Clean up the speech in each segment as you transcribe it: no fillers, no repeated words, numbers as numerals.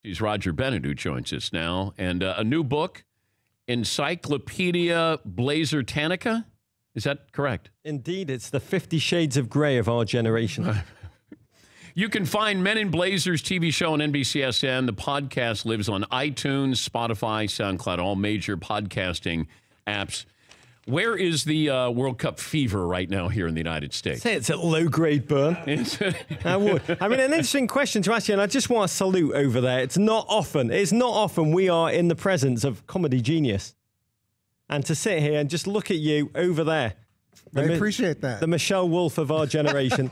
He's Roger Bennett, who joins us now. And a new book, Encyclopedia Blazertanica. Is that correct? Indeed, it's the 50 Shades of Grey of our generation. You can find Men in Blazers TV show on NBCSN. The podcast lives on iTunes, Spotify, SoundCloud, all major podcasting apps. Where is the World Cup fever right now here in the United States? Say it's at low-grade burn. I would. I mean, an interesting question to ask you, and I just want to salute over there. It's not often we are in the presence of comedy genius. And to sit here and just look at you over there. I appreciate that. The Michelle Wolf of our generation.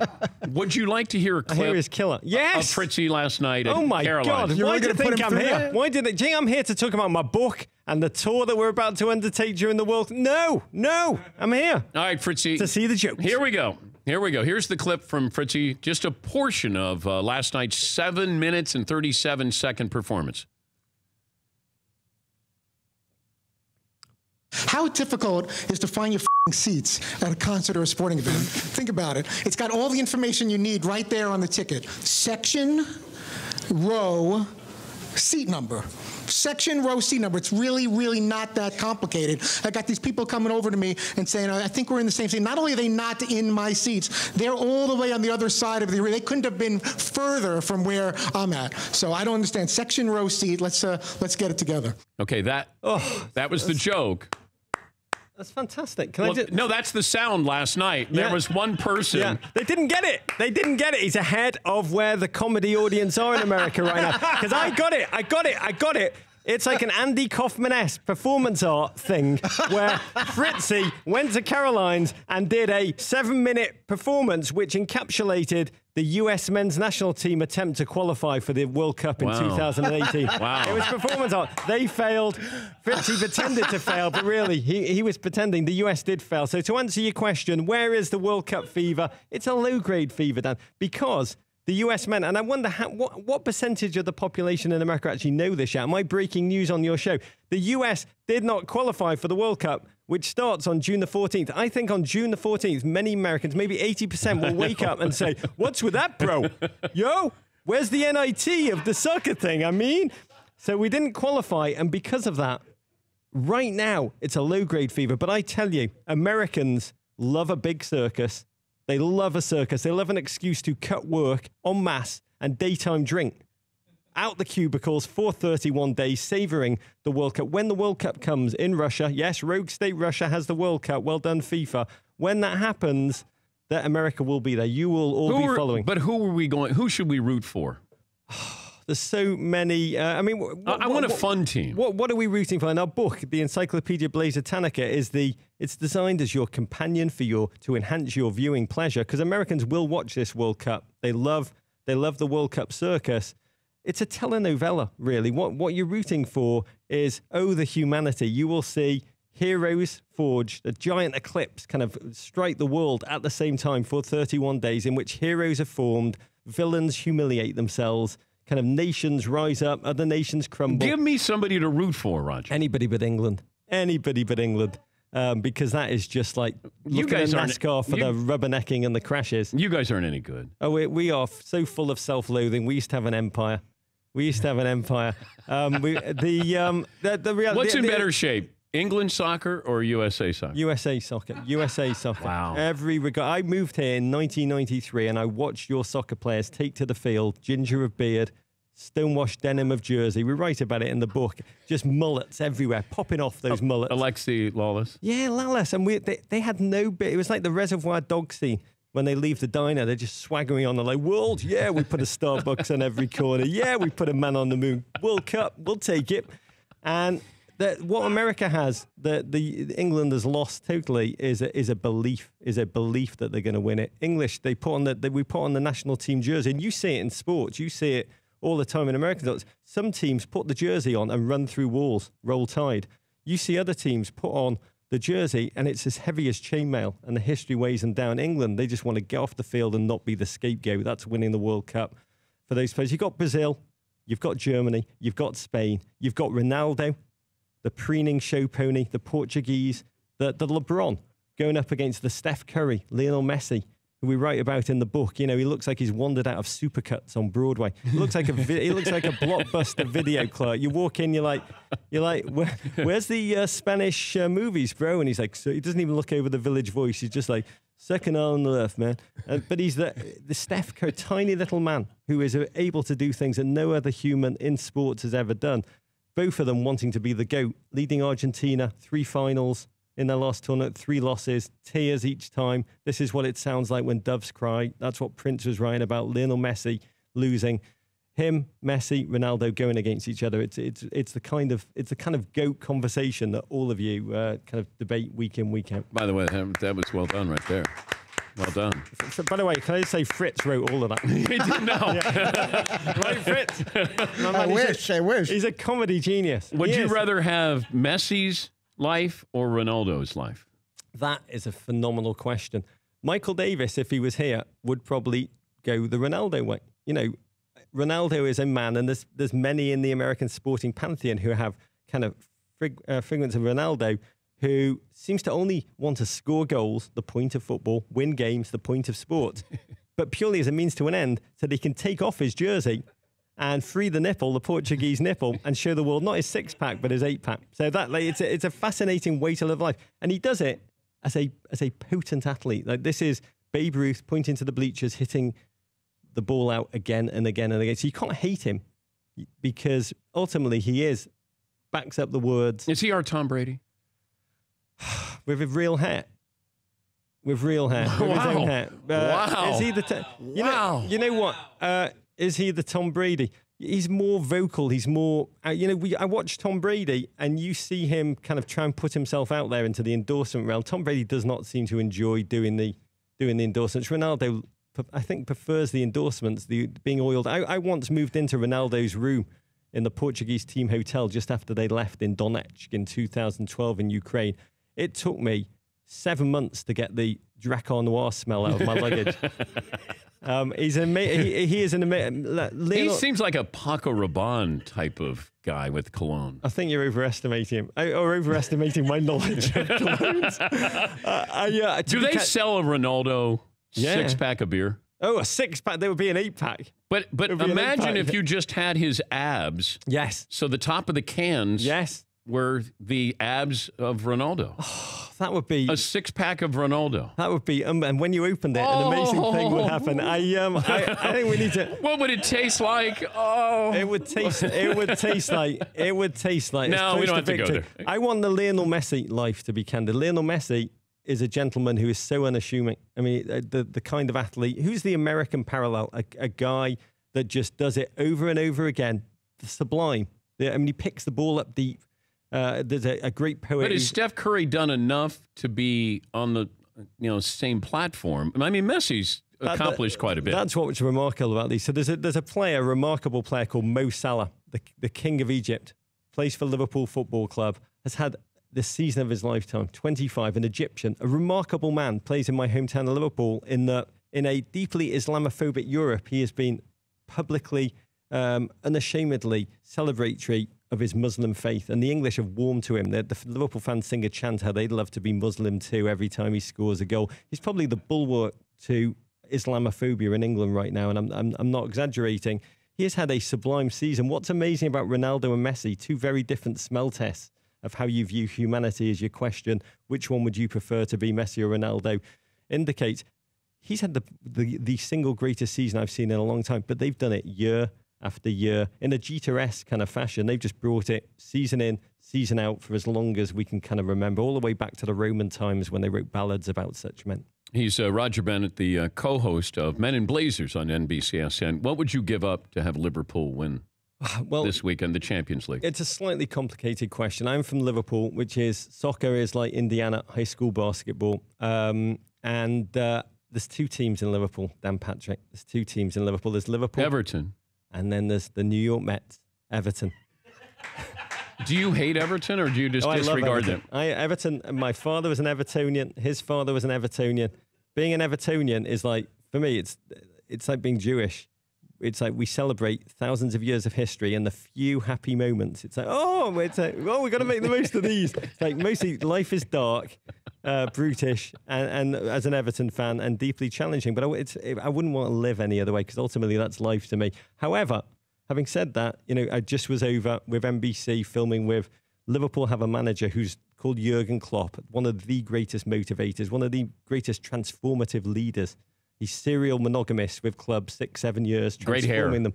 Would you like to hear a clip? I hear his killer. Yes! Of Fritzy last night at Oh my Caroline's. God. Why do you think I'm here? Why did it? I'm here to talk about my book and the tour that we're about to undertake during the World. No, I'm here. All right, Fritzy. To see the jokes. Here we go. Here's the clip from Fritzy. Just a portion of last night's 7 minutes and 37-second performance. How difficult is to find your seats at a concert or a sporting event? Think about it. It's got all the information you need right there on the ticket. Section, row, seat number. Section, row, seat number. It's really, really not that complicated. I got these people coming over to me and saying, I think we're in the same seat. Not only are they not in my seats, they're all the way on the other side of the arena. They couldn't have been further from where I'm at. So I don't understand. Section, row, seat. Let's get it together. Okay, that was the joke. That's fantastic. No, that's the sound last night. Yeah. There was one person. Yeah. They didn't get it. He's ahead of where the comedy audience are in America right now. Because I got it. It's like an Andy Kaufman-esque performance art thing where Fritzy went to Caroline's and did a 7-minute performance which encapsulated the U.S. men's national team attempt to qualify for the World Cup in 2018. Wow. It was performance art. They failed. Fritzy pretended to fail, but really, he was pretending. The U.S. did fail. So to answer your question, where is the World Cup fever? It's a low-grade fever, Dan, because the U.S. men, and I wonder what percentage of the population in America actually know this yet. Am I breaking news on your show? The U.S. did not qualify for the World Cup, which starts on June the 14th. I think on June the 14th, many Americans, maybe 80%, will wake up and say, what's with that, bro? Yo, where's the NIT of the soccer thing? I mean, so we didn't qualify, and because of that, right now, it's a low-grade fever. But I tell you, Americans love a big circus. They love a circus. They love an excuse to cut work en masse and daytime drink. Out the cubicles for 31 days, savouring the World Cup. When the World Cup comes in Russia, yes, rogue state Russia has the World Cup. Well done, FIFA. When that happens, that America will be there. You will all be following. But who should we root for? There's so many. I want a fun team. What are we rooting for? In our book, the Encyclopedia Blazertanica it's designed as your companion to enhance your viewing pleasure, because Americans will watch this World Cup. They love the World Cup circus. It's a telenovela, really. What you're rooting for is, the humanity. You will see heroes forged, a giant eclipse kind of strike the world at the same time for 31 days, in which heroes are formed, villains humiliate themselves, kind of nations rise up, other nations crumble. Give me somebody to root for, Roger. Anybody but England. Anybody but England. Because that is just like looking at NASCAR for the rubbernecking and the crashes. You guys aren't any good. Oh, we are so full of self-loathing. We used to have an empire. The reality. What's in better shape? England soccer or USA soccer? USA soccer. USA soccer. Wow. Every regard. I moved here in 1993 and I watched your soccer players take to the field, ginger of beard, stonewashed denim of jersey. We write about it in the book. Just mullets everywhere, popping off those mullets. Alexi Lawless. Yeah, Lawless. And they had no bit. It was like the Reservoir Dogs scene. When they leave the diner, they're just swaggering on. They're like, world, yeah, we put a Starbucks on every corner. Yeah, we put a man on the moon. World Cup, we'll take it. And what America has, that England has lost totally, is a belief that they're going to win it. English, we put on the national team jersey, and you see it in sports. You see it all the time in American. Some teams put the jersey on and run through walls, roll tide. You see other teams put on the jersey, and it's as heavy as chainmail, and the history weighs them down. England, they just want to get off the field and not be the scapegoat. That's winning the World Cup for those players. You've got Brazil, you've got Germany, you've got Spain, you've got Ronaldo, the preening show pony, the Portuguese, the LeBron going up against the Steph Curry, Lionel Messi, who we write about in the book. You know, he looks like he's wandered out of Supercuts on Broadway. He looks like a Blockbuster video clerk. You walk in, you're like, where's the Spanish movies, bro? And he's like, so he doesn't even look over the Village Voice. He's just like, second on the left, man. But he's the Steph Curry, tiny little man who is able to do things that no other human in sports has ever done. Both of them wanting to be the GOAT, leading Argentina, 3 finals in their last tournament, 3 losses, tears each time. This is what it sounds like when doves cry. That's what Prince was writing about. Lionel Messi losing. Him, Messi, Ronaldo going against each other. It's the kind of GOAT conversation that all of you kind of debate week in, week out. By the way, that was well done right there. Well done. By the way, can I just say Fritz wrote all of that? He didn't know. Right, Fritz? No, I wish. He's a comedy genius. Would you rather have Messi's life or Ronaldo's life? That is a phenomenal question. Michael Davis, if he was here, would probably go the Ronaldo way. You know, Ronaldo is a man, and there's many in the American sporting pantheon who have kind of figments of Ronaldo, who seems to only want to score goals, the point of football, win games, the point of sport, but purely as a means to an end, so they can take off his jersey and free the nipple, the Portuguese nipple, and show the world not his 6-pack, but his 8-pack. So that, like, it's a fascinating way to live life. And he does it as a potent athlete. Like, this is Babe Ruth pointing to the bleachers, hitting the ball out again and again and again. So you can't hate him, because ultimately he backs up the words. Is he our Tom Brady? With real hair. With real hair. With his own hair. Wow. Is he the... You know what? Is he the Tom Brady? He's more vocal. He's more... I watch Tom Brady, and you see him kind of try and put himself out there into the endorsement realm. Tom Brady does not seem to enjoy doing the endorsements. Ronaldo, I think, prefers the endorsements, being oiled. I once moved into Ronaldo's room in the Portuguese team hotel just after they left in Donetsk in 2012 in Ukraine. It took me 7 months to get the Drakkar Noir smell out of my luggage. He is an amazing... He seems like a Paco Rabanne type of guy with cologne. I think you're overestimating him, or overestimating my knowledge of colognes. Do they sell a Ronaldo 6-pack of beer? Oh, a 6-pack? There would be an 8-pack. But imagine if you just had his abs. Yes. So the top of the cans. Yes. Were the abs of Ronaldo. Oh, that would be... A 6-pack of Ronaldo. That would be... and when you opened it, an amazing thing would happen. I think we need to... What would it taste like? Oh. It would taste like... No, we don't have to go there. I want the Lionel Messi life, to be candid. Lionel Messi is a gentleman who is so unassuming. I mean, the kind of athlete... Who's the American parallel? A guy that just does it over and over again. The sublime. I mean, he picks the ball up deep. There's a great poet. But has Steph Curry done enough to be on the same platform? I mean, Messi's accomplished quite a bit. That's what's remarkable about these. So there's a remarkable player called Mo Salah, the king of Egypt, plays for Liverpool Football Club, has had the season of his lifetime, 25, an Egyptian, a remarkable man, plays in my hometown of Liverpool. In a deeply Islamophobic Europe, he has been publicly, unashamedly celebratory of his Muslim faith, and the English have warmed to him. The Liverpool fans sing a chant how they'd love to be Muslim too every time he scores a goal. He's probably the bulwark to Islamophobia in England right now, and I'm not exaggerating. He has had a sublime season. What's amazing about Ronaldo and Messi, 2 very different smell tests of how you view humanity, is your question, which one would you prefer to be, Messi or Ronaldo, indicates he's had the single greatest season I've seen in a long time, but they've done it year after year in a Jeter-esque kind of fashion. They've just brought it season in, season out for as long as we can kind of remember, all the way back to the Roman times when they wrote ballads about such men. He's Roger Bennett, the co-host of Men in Blazers on NBCSN. What would you give up to have Liverpool win this weekend, the Champions League? It's a slightly complicated question. I'm from Liverpool, which is soccer is like Indiana high school basketball. There's 2 teams in Liverpool, Dan Patrick. There's 2 teams in Liverpool. There's Liverpool. Everton. And then there's the New York Mets, Everton. Do you hate Everton, or do you just disregard them? Everton, my father was an Evertonian. His father was an Evertonian. Being an Evertonian is like, for me, it's like being Jewish. It's like we celebrate thousands of years of history and the few happy moments. It's like, we've got to make the most of these. It's like mostly life is dark. brutish, and as an Everton fan, and deeply challenging. But I wouldn't want to live any other way, because ultimately that's life to me. However, having said that, I just was over with NBC filming with Liverpool. Have a manager who's called Jurgen Klopp, one of the greatest motivators, one of the greatest transformative leaders. He's serial monogamous with clubs, 6-7 years, transforming them.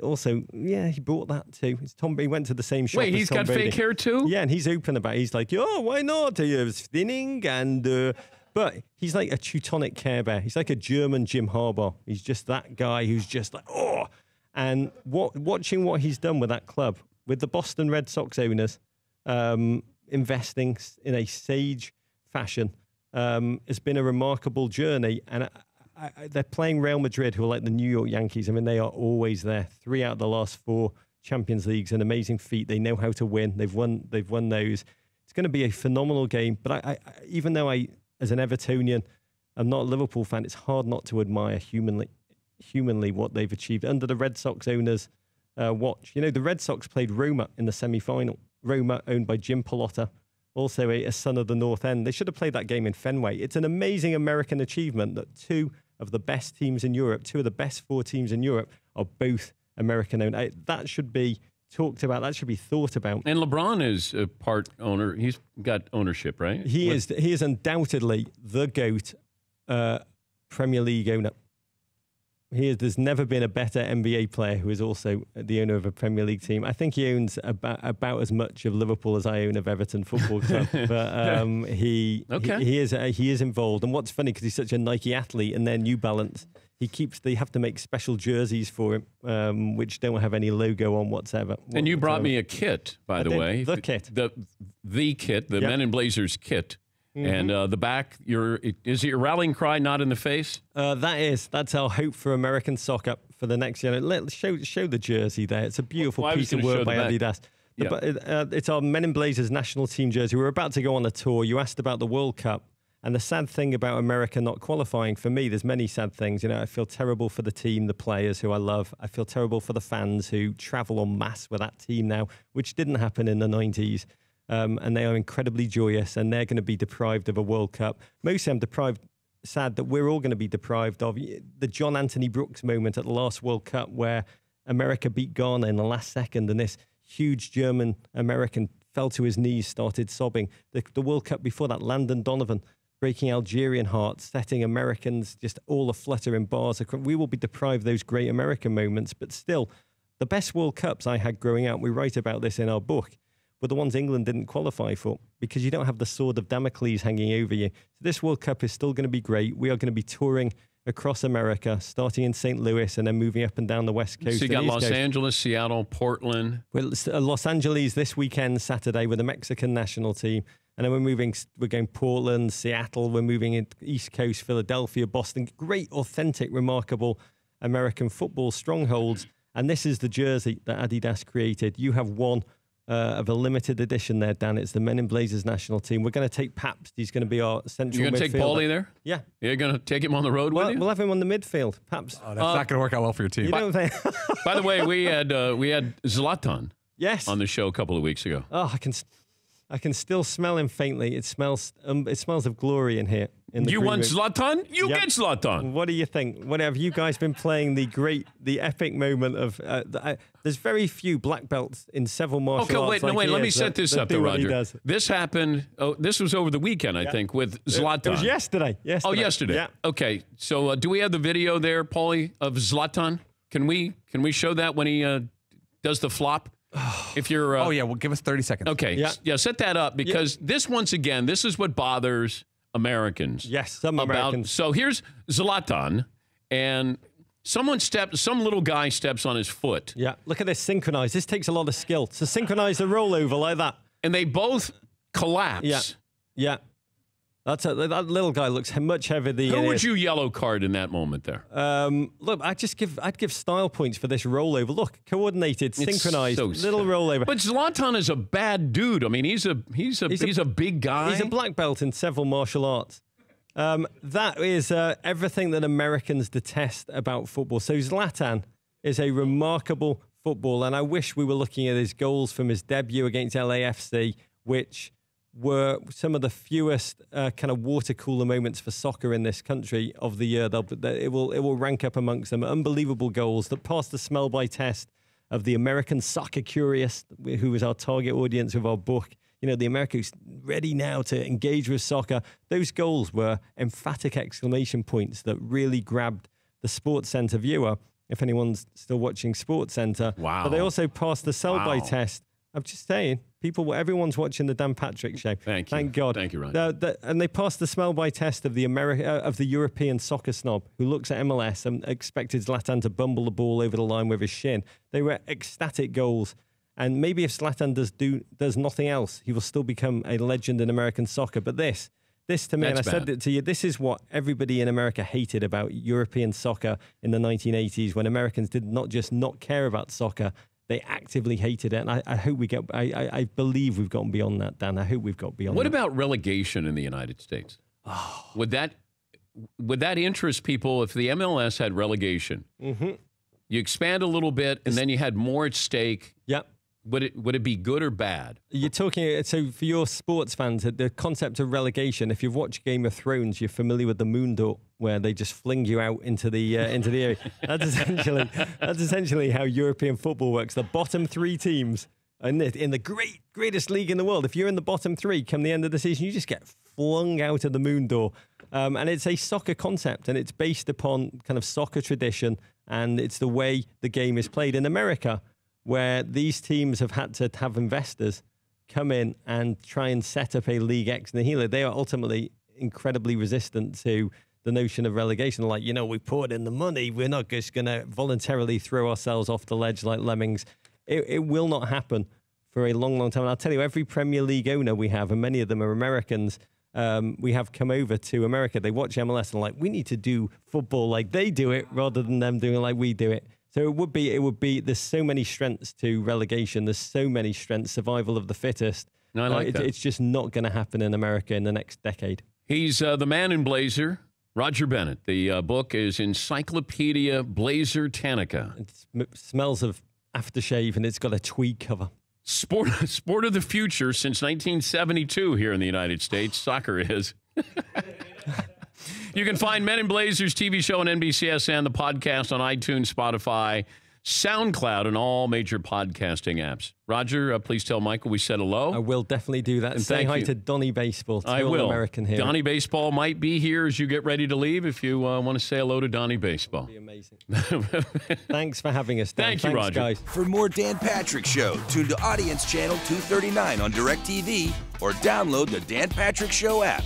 Also, yeah, he brought that too. It's Tom. He went to the same shop. Wait, he's got fake hair too? Yeah, and he's open about it. He's like, oh, why not? He was thinning, and but he's like a Teutonic Care Bear. He's like a German Jim Harbaugh. He's just that guy who's just like, oh. And watching what he's done with that club, with the Boston Red Sox owners, investing in a sage fashion, has been a remarkable journey. And they're playing Real Madrid, who are like the New York Yankees. I mean, they are always there. 3 out of the last 4 Champions Leagues, an amazing feat. They know how to win. They've won those. It's going to be a phenomenal game. But I even though as an Evertonian, I'm not a Liverpool fan, it's hard not to admire humanly what they've achieved under the Red Sox owners' watch. The Red Sox played Roma in the semi-final. Roma, owned by Jim Pallotta, also a son of the North End. They should have played that game in Fenway. It's an amazing American achievement that 2 of the best teams in Europe, 2 of the best 4 teams in Europe, are both American-owned. That should be talked about. That should be thought about. And LeBron is a part owner. He's got ownership, right? He is undoubtedly the GOAT Premier League owner. There's never been a better NBA player who is also the owner of a Premier League team. I think he owns about as much of Liverpool as I own of Everton Football Club. But he is involved. And what's funny, because he's such a Nike athlete, and their New Balance, they have to make special jerseys for him, which don't have any logo on whatsoever. And you brought me a kit, by the way. The kit. The kit, the Men in Blazers kit. Mm-hmm. And the back, is it your rallying cry, not in the face? That's our hope for American soccer for the next year. Let's show the jersey there. It's a beautiful piece of work by Adidas. It's our Men in Blazers national team jersey. We're about to go on a tour. You asked about the World Cup. And the sad thing about America not qualifying, for me, there's many sad things. I feel terrible for the team, the players who I love. I feel terrible for the fans who travel en masse with that team now, which didn't happen in the 90s. And they are incredibly joyous, and they're going to be deprived of a World Cup. Mostly I'm sad that we're all going to be deprived of the John Anthony Brooks moment at the last World Cup, where America beat Ghana in the last second, and this huge German American fell to his knees, started sobbing. The World Cup before that, Landon Donovan breaking Algerian hearts, setting Americans just all aflutter in bars. We will be deprived of those great American moments, but still, the best World Cups I had growing up, we write about this in our book, were the ones England didn't qualify for, because you don't have the sword of Damocles hanging over you. So this World Cup is still going to be great. We are going to be touring across America, starting in St. Louis and then moving up and down the West Coast. So you got Los Angeles, Seattle, Portland. Well, Los Angeles this weekend, Saturday, with the Mexican national team. And then we're going Portland, Seattle. We're moving in East Coast, Philadelphia, Boston. Great, authentic, remarkable American football strongholds. And this is the jersey that Adidas created. You have one of a limited edition there, Dan. It's the Men in Blazers national team. We're going to take Pabst. He's going to be our central midfielder. You're going to take Paulie there? Yeah. You're going to take him on the road with you? We'll have him on the midfield. Pabst. Oh, that's not going to work out well for your team. You don't think? By the way, we had Zlatan on the show a couple of weeks ago. Oh, I can still smell him faintly. It smells of glory in here. You want Zlatan? You get Zlatan. What do you think? What have you guys been playing the epic moment of? There's very few black belts in several martial arts. Wait. Let me set this up, Roger. This happened. This was over the weekend, I think, with Zlatan. It was yesterday. Oh, yesterday. Yeah. Okay. So, do we have the video there, Paulie, of Zlatan? Can we show that when he does the flop? If you're, oh yeah, well, give us 30 seconds. Okay, yeah, set that up, because this, once again, this is what bothers Americans. Yes, some Americans. So here's Zlatan, and some little guy steps on his foot. Yeah, look at this synchronized. This takes a lot of skill to synchronize a rollover like that, and they both collapse. Yeah. That little guy looks much heavier than Who would you yellow card in that moment there? Look, I'd give style points for this rollover. Look, coordinated, synchronized, little rollover. But Zlatan is a bad dude. I mean, he's a big guy. He's a black belt in several martial arts. That is everything that Americans detest about football. So Zlatan is a remarkable footballer, and I wish we were looking at his goals from his debut against LAFC, which were some of the fewest kind of water cooler moments for soccer in this country of the year. It will rank up amongst them. Unbelievable goals that passed the smell-by test of the American soccer curious, who was our target audience of our book. You know, the Americans ready now to engage with soccer. Those goals were emphatic exclamation points that really grabbed the SportsCenter viewer, if anyone's still watching SportsCenter. Wow. But they also passed the sell-by test. I'm just saying, everyone's watching the Dan Patrick Show. Thank you. Thank God. Thank you, Ron. And they passed the smell-by test of the European soccer snob who looks at MLS and expected Zlatan to bumble the ball over the line with his shin. They were ecstatic goals. And maybe if Zlatan does nothing else, he will still become a legend in American soccer. But this to me, and I said it to you, this is what everybody in America hated about European soccer in the 1980s, when Americans did not just not care about soccer, they actively hated it. And I hope I believe we've gotten beyond that, Dan. I hope we've got beyond that. What about relegation in the United States? Would that interest people if the MLS had relegation? Mm-hmm. You expand a little bit, and then you had more at stake. Yep. Would it be good or bad? You're talking, so for your sports fans, the concept of relegation, if you've watched Game of Thrones, you're familiar with the moon door, where they just fling you out into the area. That's essentially how European football works. The bottom three teams in the greatest league in the world, if you're in the bottom three, come the end of the season, you just get flung out of the moon door. And it's a soccer concept, and it's based upon kind of soccer tradition, and it's the way the game is played in America, where these teams have had to have investors come in and try and set up a league ex nihilo. They are ultimately incredibly resistant to the notion of relegation. Like, we poured in the money. We're not just going to voluntarily throw ourselves off the ledge like lemmings. It will not happen for a long, long time. And I'll tell you, every Premier League owner we have, and many of them are Americans, we have come over to America. They watch MLS and like, we need to do football like they do it rather than them doing it like we do it. So it would be, there's so many strengths to relegation. There's so many strengths, survival of the fittest. No, I like that. It's just not going to happen in America in the next decade. He's the man in Blazer, Roger Bennett. The book is Encyclopedia Blazer Tanica. It smells of aftershave, and it's got a tweed cover. Sport of the future since 1972 here in the United States. Soccer is. You can find Men in Blazers TV show on NBCSN, the podcast on iTunes, Spotify, SoundCloud, and all major podcasting apps. Roger, please tell Michael we said hello. I will definitely do that. And say hi to Donnie Baseball. I will. American hero. Donnie Baseball might be here as you get ready to leave if you want to say hello to Donnie Baseball. That'd be amazing. Thanks for having us, Dan. Thank you, Roger. Guys. For more Dan Patrick Show, tune to Audience Channel 239 on DirecTV or download the Dan Patrick Show app.